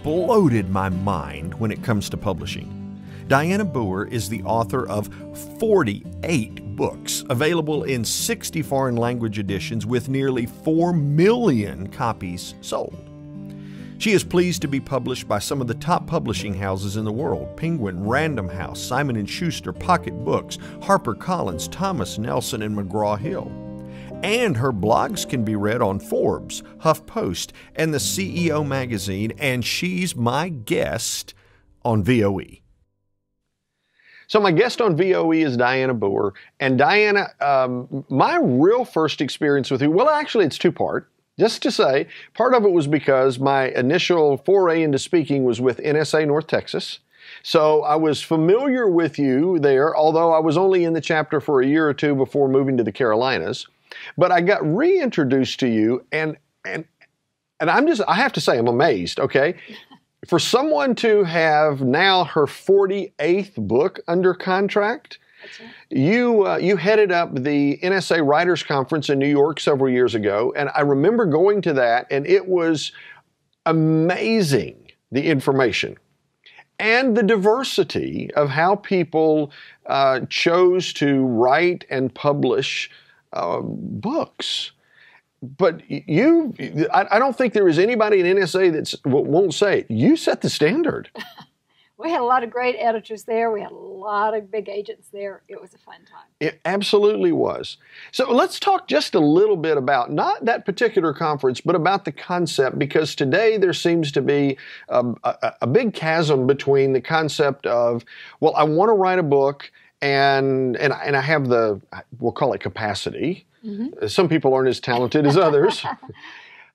exploded my mind when it comes to publishing. Dianna Booher is the author of 48 books, available in 60 foreign language editions with nearly 4 million copies sold. She is pleased to be published by some of the top publishing houses in the world: Penguin, Random House, Simon & Schuster, Pocket Books, HarperCollins, Thomas Nelson, and McGraw-Hill. And her blogs can be read on Forbes, HuffPost, and the CEO magazine, and she's my guest on VOE. So my guest on VOE is Dianna Booher. And Dianna, my real first experience with you, well, actually it's two-part. Just to say, part of it was because my initial foray into speaking was with NSA North Texas. So I was familiar with you there, although I was only in the chapter for a year or two before moving to the Carolinas. But I got reintroduced to you, and I have to say, I'm amazed, okay? For someone to have now her 48th book under contract. You headed up the NSA Writers Conference in New York several years ago, and I remember going to that, and it was amazing, the information and the diversity of how people chose to write and publish books. But I don't think there is anybody in NSA that won't say it. You set the standard. We had a lot of great editors there. We had a lot of big agents there. It was a fun time. It absolutely was. So let's talk just a little bit about not that particular conference, but about the concept, because today there seems to be a big chasm between the concept of, well, I want to write a book and I have we'll call it capacity. Mm-hmm. Some people aren't as talented as others.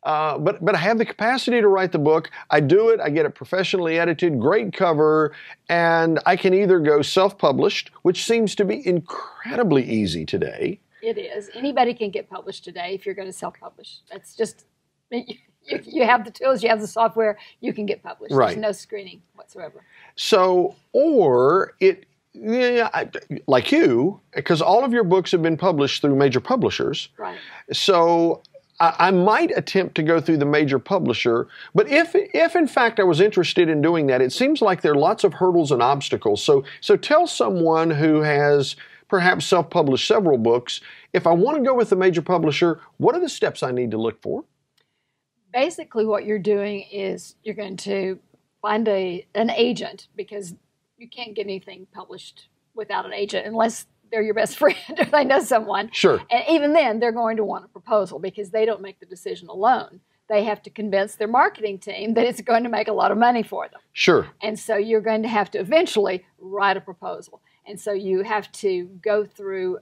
But I have the capacity to write the book. I do it. I get it professionally edited, great cover, and I can either go self-published, which seems to be incredibly easy today. It is. Anybody can get published today if you're going to self-publish. That's just, you have the tools, you have the software, you can get published. Right. There's no screening whatsoever. So, or it, like you, because all of your books have been published through major publishers. Right. So I might attempt to go through the major publisher, but if in fact I was interested in doing that, it seems like there are lots of hurdles and obstacles. So tell someone who has perhaps self-published several books, if I want to go with the major publisher, what are the steps I need to look for? Basically what you're doing is you're going to find an agent, because you can't get anything published without an agent unless they're your best friend or they know someone. Sure. And even then, they're going to want a proposal because they don't make the decision alone. They have to convince their marketing team that it's going to make a lot of money for them. Sure. And so you're going to have to eventually write a proposal. And so you have to go through,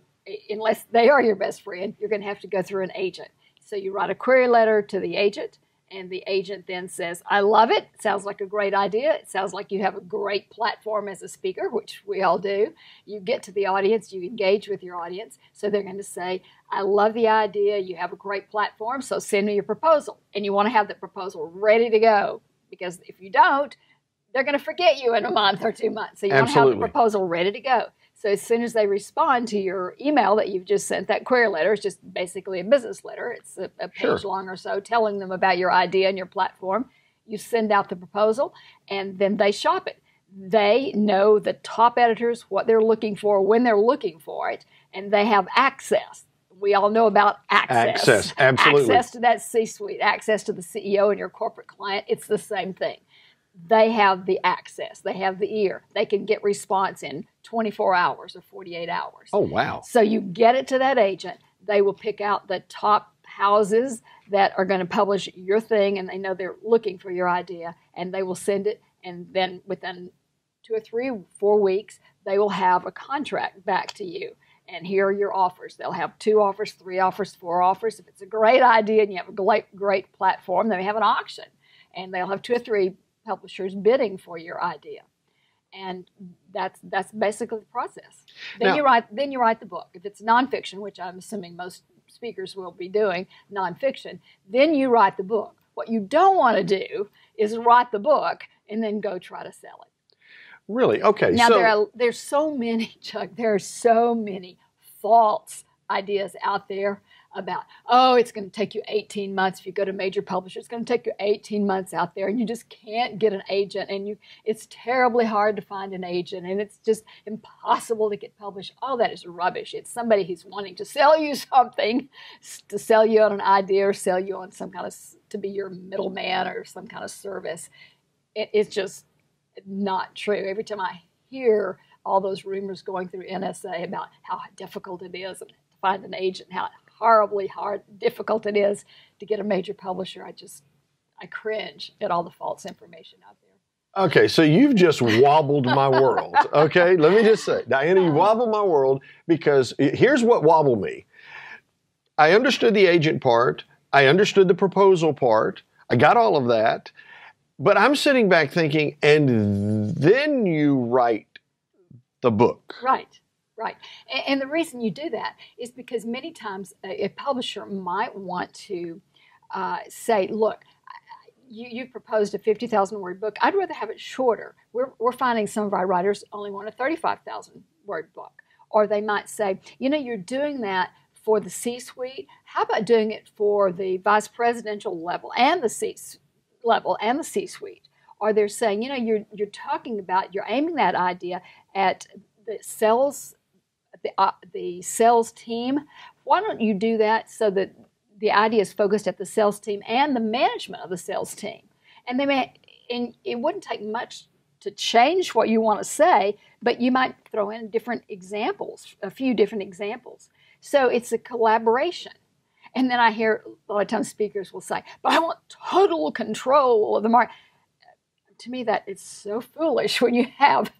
unless they are your best friend, you're going to have to go through an agent. So you write a query letter to the agent, and the agent then says, I love it. It sounds like a great idea. It sounds like you have a great platform as a speaker, which we all do. You get to the audience, you engage with your audience. So they're going to say, I love the idea. You have a great platform, so send me your proposal. And you want to have the proposal ready to go, because if you don't, they're going to forget you in a month or 2 months. So you want to have the proposal ready to go. So as soon as they respond to your email that you've just sent, that query letter is just basically a business letter. It's a page long or so, telling them about your idea and your platform. You send out the proposal, and then they shop it. They know the top editors, what they're looking for, when they're looking for it, and they have access. We all know about access. Access, absolutely. Access to that C-suite, access to the CEO and your corporate client. It's the same thing. They have the access. They have the ear. They can get response in 24 hours or 48 hours. Oh, wow. So you get it to that agent. They will pick out the top houses that are going to publish your thing, and they know they're looking for your idea, and they will send it, and then within 2 or 3 or 4 weeks, they will have a contract back to you. And here are your offers. They'll have 2 offers, 3 offers, 4 offers. If it's a great idea and you have a great platform, they may have an auction, and they'll have 2 or 3 publishers bidding for your idea. And that's basically the process. Then you write the book. If it's nonfiction, which I'm assuming most speakers will be doing nonfiction, then you write the book. What you don't want to do is write the book and then go try to sell it. Really? Okay. Now there's so many, Chuck. There are so many false ideas out there about, oh, it's going to take you 18 months if you go to a major publisher. It's going to take you 18 months out there, and you just can't get an agent, and it's terribly hard to find an agent, and it's just impossible to get published. All that is rubbish. It's somebody who's wanting to sell you something, to sell you on an idea or sell you on some kind of, to be your middleman or some kind of service. It's just not true. Every time I hear all those rumors going through NSA about how difficult it is to find an agent, how horribly difficult it is to get a major publisher, I cringe at all the false information out there. Okay, so you've just wobbled my world. Okay, let me just say, Dianna, you wobbled my world, because here's what wobbled me. I understood the agent part. I understood the proposal part. I got all of that. But I'm sitting back thinking, and then you write the book. Right. Right. And the reason you do that is because many times a publisher might want to say, look, you proposed a 50,000 word book. I'd rather have it shorter. We're finding some of our writers only want a 35,000 word book. Or they might say, you're doing that for the C-suite. How about doing it for the vice presidential level and the C-level and the C-suite? Or they're saying, you're talking about, you're aiming that idea at the sales team. Why don't you do that so that the idea is focused at the sales team and the management of the sales team? And it wouldn't take much to change what you want to say, but you might throw in different examples, a few different examples. So it's a collaboration. And then I hear a lot of times speakers will say, but I want total control of the market. To me, that is so foolish when you have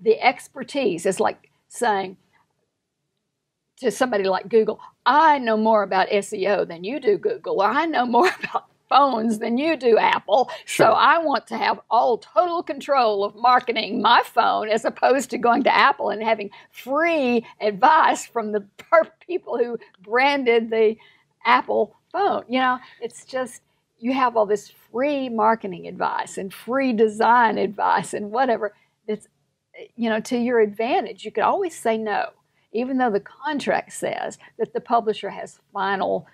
the expertise. It's like saying to somebody like Google, I know more about SEO than you do, Google, or I know more about phones than you do, Apple. Sure. So I want to have all total control of marketing my phone, as opposed to going to Apple and having free advice from the people who branded the Apple phone. It's just, you have all this free marketing advice and free design advice and whatever that's, to your advantage. You could always say no, even though the contract says that the publisher has final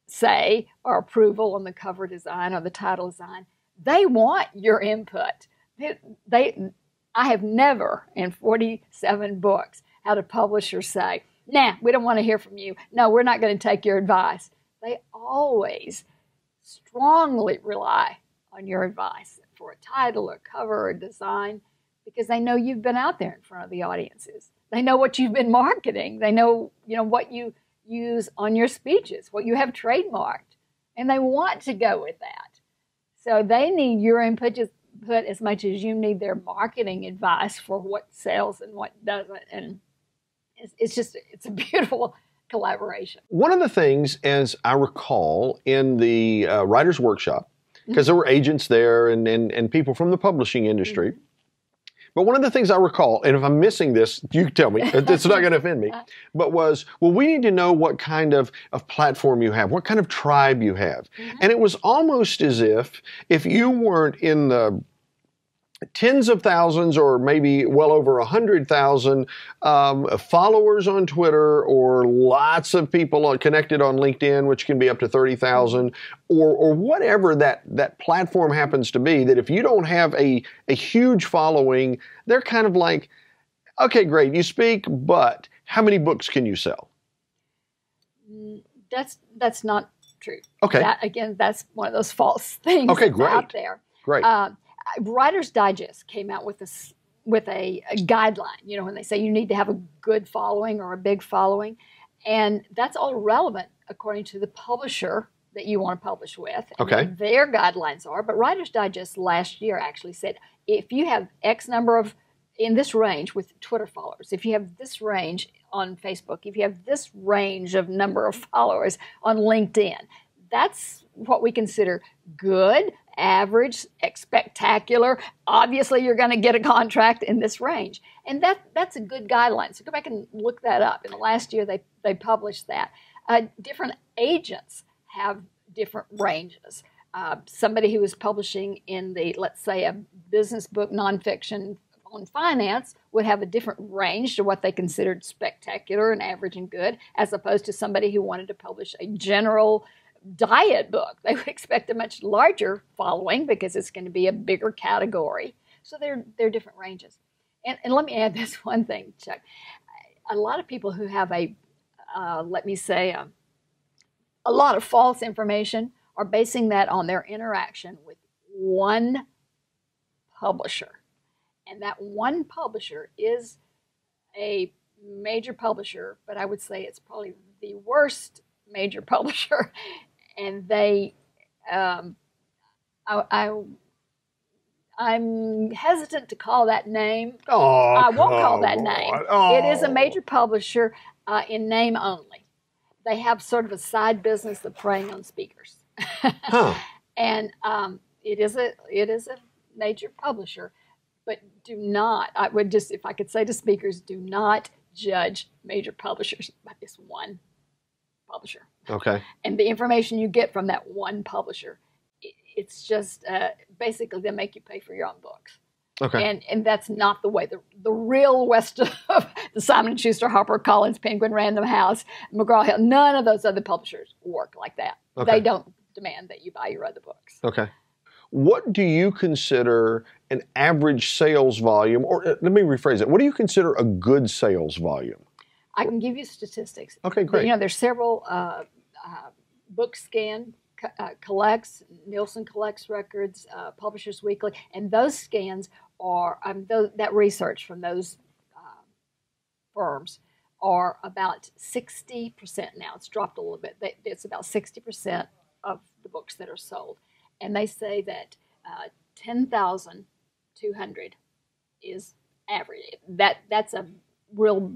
say or approval on the cover design or the title design. They want your input. I have never, in 47 books, had a publisher say, nah, we don't want to hear from you. No, we're not going to take your advice. They always strongly rely on your advice for a title or cover or design, because they know you've been out there in front of the audiences. They know what you've been marketing. They know, what you use on your speeches, what you have trademarked, and they want to go with that. So they need your input as much as you need their marketing advice for what sells and what doesn't. And it's a beautiful collaboration. One of the things, as I recall, in the writer's workshop, because there were agents there and people from the publishing industry, but one of the things I recall, and if I'm missing this, you tell me, it's not going to offend me, but was, we need to know what kind of platform you have, what kind of tribe you have. And it was almost as if you weren't in the tens of thousands or maybe well over 100,000 followers on Twitter, or lots of people connected on LinkedIn, which can be up to 30,000, or whatever that platform happens to be, that if you don't have a huge following, they're kind of like, okay, great, you speak, but how many books can you sell? That's not true. Okay. That's one of those false things out there. Great. Writer's Digest came out with a guideline, when they say you need to have a good following or a big following. And that's all relevant according to the publisher that you want to publish with. Okay. And their guidelines are. But Writer's Digest last year actually said, if you have X number of, in this range with Twitter followers, if you have this range on Facebook, if you have this range of number of followers on LinkedIn, that's what we consider good, average, spectacular. Obviously, you're going to get a contract in this range. And that's a good guideline. So go back and look that up. In the last year, they published that. Different agents have different ranges. Somebody who is publishing in let's say, a business book, nonfiction on finance would have a different range to what they considered spectacular and average and good, as opposed to somebody who wanted to publish a general diet book. They would expect a much larger following because it's going to be a bigger category. So they're different ranges. And let me add this one thing, Chuck. A lot of people who have a lot of false information are basing that on their interaction with one publisher. And that one publisher is a major publisher, but I would say it's probably the worst major publisher. And they, I'm hesitant to call that name. Oh, I won't call that name. Oh. It is a major publisher in name only. They have sort of a side business of preying on speakers. Huh. And it is a major publisher, but do not, I would just, if I could say to speakers, do not judge major publishers by this one publisher. Okay. And the information you get from that one publisher, it's just basically they make you pay for your own books. Okay. And that's not the way the real West of the Simon & Schuster, HarperCollins, Penguin Random House, McGraw-Hill, none of those other publishers work like that. Okay. They don't demand that you buy your other books. Okay. What do you consider an average sales volume, or let me rephrase it. What do you consider a good sales volume? I can give you statistics. Okay, great. You know, there's several BookScan collects, Nielsen collects records, Publishers Weekly, and those scans are, that research from those firms are about 60% now. It's dropped a little bit. It's about 60% of the books that are sold. And they say that 10,200 is average. That's a real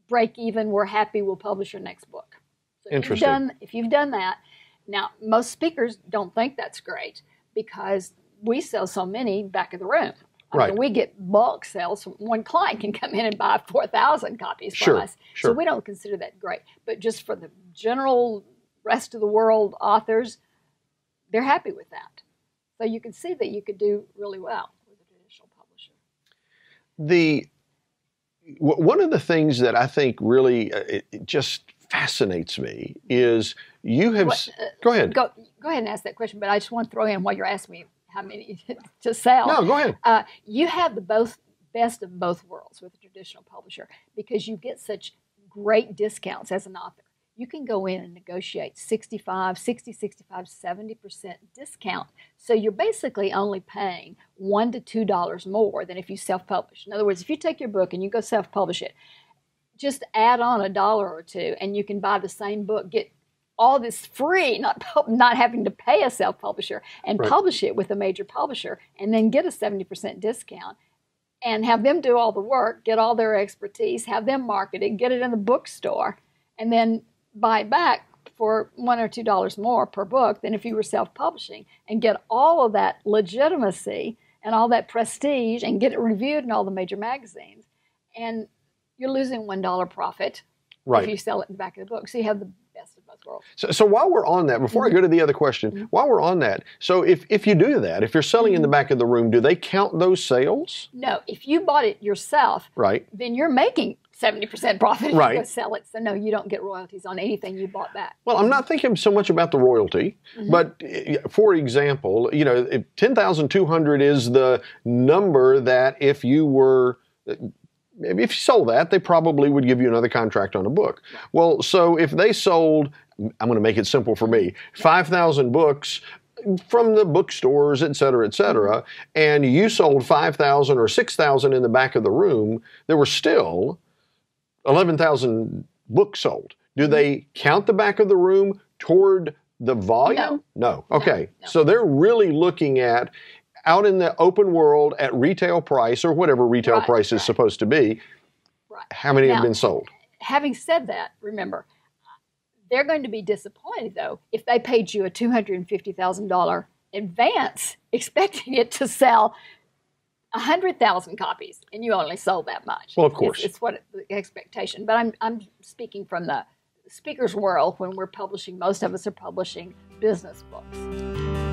break even. We're happy, we'll publish your next book. So Interesting. If you've done that, now most speakers don't think that's great because we sell so many back of the room. I mean, we get bulk sales. One client can come in and buy 4,000 copies from us. Sure. So we don't consider that great. But just for the general rest of the world authors, they're happy with that. So you can see that you could do really well with a traditional publisher. One of the things that I think really it just fascinates me is you have. Go ahead. Go ahead and ask that question. But I just want to throw in while you're asking me how many to sell. No, go ahead. You have the best of both worlds with a traditional publisher because you get such great discounts as an author. You can go in and negotiate 65, 70% discount. So you're basically only paying $1 to $2 more than if you self-publish. In other words, if you take your book and you go self-publish it, just add on $1 or $2 and you can buy the same book, get all this free, not having to pay a self-publisher, and publish it with a major publisher, and then get a 70% discount and have them do all the work, get all their expertise, have them market it, get it in the bookstore, and then buy it back for $1 or $2 more per book than if you were self-publishing, and get all of that legitimacy and all that prestige and get it reviewed in all the major magazines. And you're losing $1 profit if you sell it in the back of the book. So you have the best of both worlds. So while we're on that, before I go to the other question, while we're on that, so if you do that, if you're selling in the back of the room, do they count those sales? No. If you bought it yourself, then you're making 70% profit if you go sell it. So no, you don't get royalties on anything you bought back. Well, I'm not thinking so much about the royalty, but for example, you know, 10,200 is the number that if you sold that, they probably would give you another contract on a book. Well, so if they sold, I'm going to make it simple for me, 5,000 books from the bookstores, et cetera, and you sold 5,000 or 6,000 in the back of the room, there were still 11,000 books sold. Do they count the back of the room toward the volume? No. Okay. No. So they're really looking at out in the open world at retail price or whatever retail price is supposed to be, how many have been sold? Having said that, remember, they're going to be disappointed, though, if they paid you a $250,000 advance expecting it to sell 100,000 copies, and you only sold that much. Well, of course. It's what the expectation. But I'm speaking from the speaker's world when we're publishing. Most of us are publishing business books.